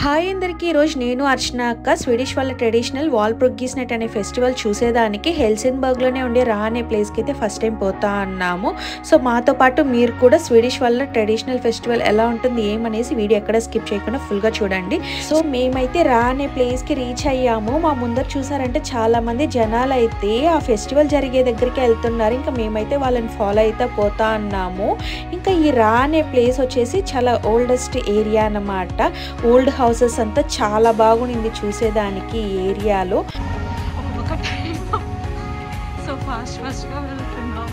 Hi అందరికీ ఈరోజు నేను అర్చన అక్క స్వీడిష్ వాళ్ళ ట్రెడిషనల్ వాల్పుర్గిస్ నైట్ అనే ఫెస్టివల్ చూసేదానికి హెల్సిన్బర్గ్లోనే ఉండే రా అనే ప్లేస్కి అయితే ఫస్ట్ టైం పోతా అన్నాము. సో మాతో పాటు మీరు కూడా స్వీడిష్ వాళ్ళ ట్రెడిషనల్ ఫెస్టివల్ ఎలా ఉంటుంది ఏమనేసి వీడియో ఎక్కడ స్కిప్ చేయకుండా ఫుల్గా చూడండి. సో మేమైతే రా అనే ప్లేస్కి రీచ్ అయ్యాము. మా ముందర చూసారంటే చాలామంది జనాలు అయితే ఆ ఫెస్టివల్ జరిగే దగ్గరికి వెళ్తున్నారు. ఇంకా మేమైతే వాళ్ళని ఫాలో అయితే పోతా అన్నాము. ఇంకా ఈ రా అనే ప్లేస్ వచ్చేసి చాలా ఓల్డెస్ట్ ఏరియా అన్నమాట. ఓల్డ్ హౌసెస్ అంతా చాలా బాగుంది చూసేదానికి ఈ ఏరియాలో. సో ఫాస్ట్ గా వెళ్తున్నాం.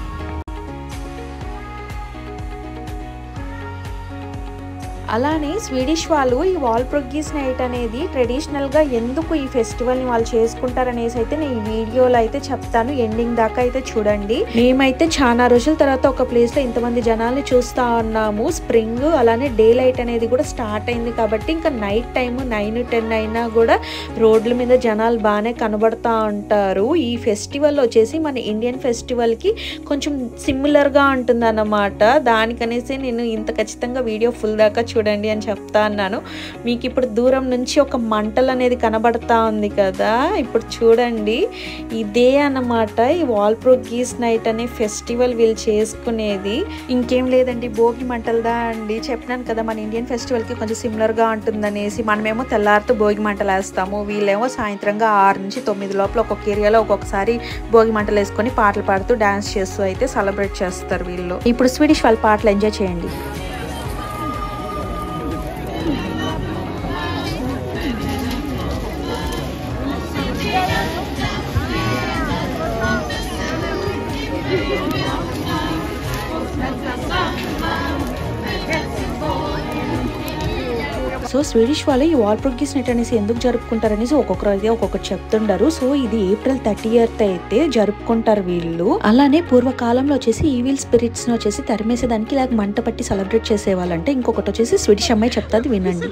అలానే స్వీడిష్ వాళ్ళు ఈ వాల్పుర్గిస్ నైట్ అనేది ట్రెడిషనల్గా ఎందుకు ఈ ఫెస్టివల్ని వాళ్ళు చేసుకుంటారనేసి అయితే నేను ఈ వీడియోలో అయితే చెప్తాను. ఎండింగ్ దాకా అయితే చూడండి. మేమైతే చాలా రోజుల తర్వాత ఒక ప్లేస్లో ఇంతమంది జనాల్ని చూస్తూ ఉన్నాము. స్ప్రింగ్ అలానే డే లైట్ అనేది కూడా స్టార్ట్ అయింది కాబట్టి ఇంకా నైట్ టైము 9-10 అయినా కూడా రోడ్ల మీద జనాలు బాగానే కనబడుతూ ఉంటారు. ఈ ఫెస్టివల్ వచ్చేసి మన ఇండియన్ ఫెస్టివల్కి కొంచెం సిమిలర్గా ఉంటుంది అన్నమాట. దానికనేసి నేను ఇంత ఖచ్చితంగా వీడియో ఫుల్ దాకా చూడండి అని చెప్తా అన్నాను. మీకు ఇప్పుడు దూరం నుంచి ఒక మంటలు అనేది కనబడతా ఉంది కదా, ఇప్పుడు చూడండి. ఇదే అన్నమాట ఈ వాల్పుర్గిస్ నైట్ అనే ఫెస్టివల్ వీళ్ళు చేసుకునేది. ఇంకేం లేదండి, భోగి మంటలదా అండి. చెప్పినాను కదా మన ఇండియన్ ఫెస్టివల్కి కొంచెం సిమిలర్గా ఉంటుందనేసి. మనమేమో తెల్లారితో భోగి మంటలు వేస్తాము, వీళ్ళేమో సాయంత్రంగా 6 నుంచి 9 లోపల ఒక్కొక్క ఏరియాలో ఒక్కొక్కసారి భోగి మంటలు వేసుకొని పాటలు పాడుతూ డాన్స్ చేస్తూ అయితే సెలబ్రేట్ చేస్తారు వీళ్ళు. ఇప్పుడు స్వీడిష్ వాళ్ళ పాటలు ఎంజాయ్ చేయండి. సో స్వీడిష్ వాళ్ళు ఈ వాల్పుర్గిస్ నైట్ అనేసి ఎందుకు జరుపుకుంటారనేసి ఒక్కొక్కరు అయితే ఒక్కొక్కరు చెప్తుంటారు. సో ఇది ఏప్రిల్ 30th అయితే జరుపుకుంటారు వీళ్ళు. అలానే పూర్వకాలంలో వచ్చేసి ఈవిల్ స్పిరిట్స్ ని వచ్చేసి తరిమేసేదానికి ఇలా మంట పట్టి సెలబ్రేట్ చేసేవాళ్ళంటే. ఇంకొకటి వచ్చేసి స్వీడిష్ అమ్మాయి చెప్తాది వినండి.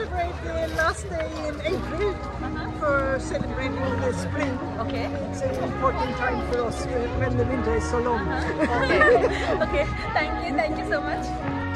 Celebrating the spring. Okay. It's an important time for us when the winter is so long. Okay. Thank you so much.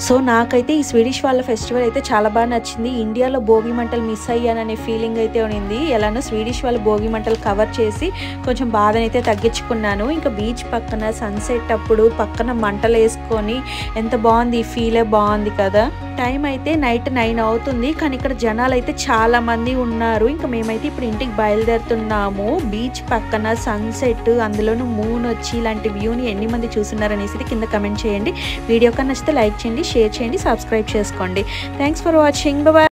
So నాకైతే ఈ స్వీడిష్ వాళ్ళ ఫెస్టివల్ అయితే చాలా బాగా నచ్చింది. ఇండియాలో భోగి మంటలు మిస్ అయ్యాననే ఫీలింగ్ అయితే ఉంది. ఎలానో స్వీడిష్ వాళ్ళ భోగి మంటలు కవర్ చేసి కొంచెం బాధనైతే తగ్గించుకున్నాను. ఇంకా బీచ్ పక్కన సన్సెట్ అప్పుడు పక్కన మంటలు వేసుకొని ఎంత బాగుంది, ఈ ఫీలే బాగుంది కదా. టైం అయితే నైట్ 9 అవుతుంది, కానీ ఇక్కడ జనాలు అయితే చాలా మంది ఉన్నారు. ఇంకా మేమైతే ఇప్పుడు ఇంటికి బయలుదేరుతున్నాము. బీచ్ పక్కన సన్సెట్, అందులోనూ మూన్ వచ్చి ఇలాంటి వ్యూని ఎన్ని మంది చూస్తున్నారనేసి కింద కమెంట్ చేయండి. వీడియో కన్నా నచ్చితే లైక్ చేయండి, షేర్ చేయండి, సబ్స్క్రైబ్ చేసుకోండి. Thanks for watching. బాయ్.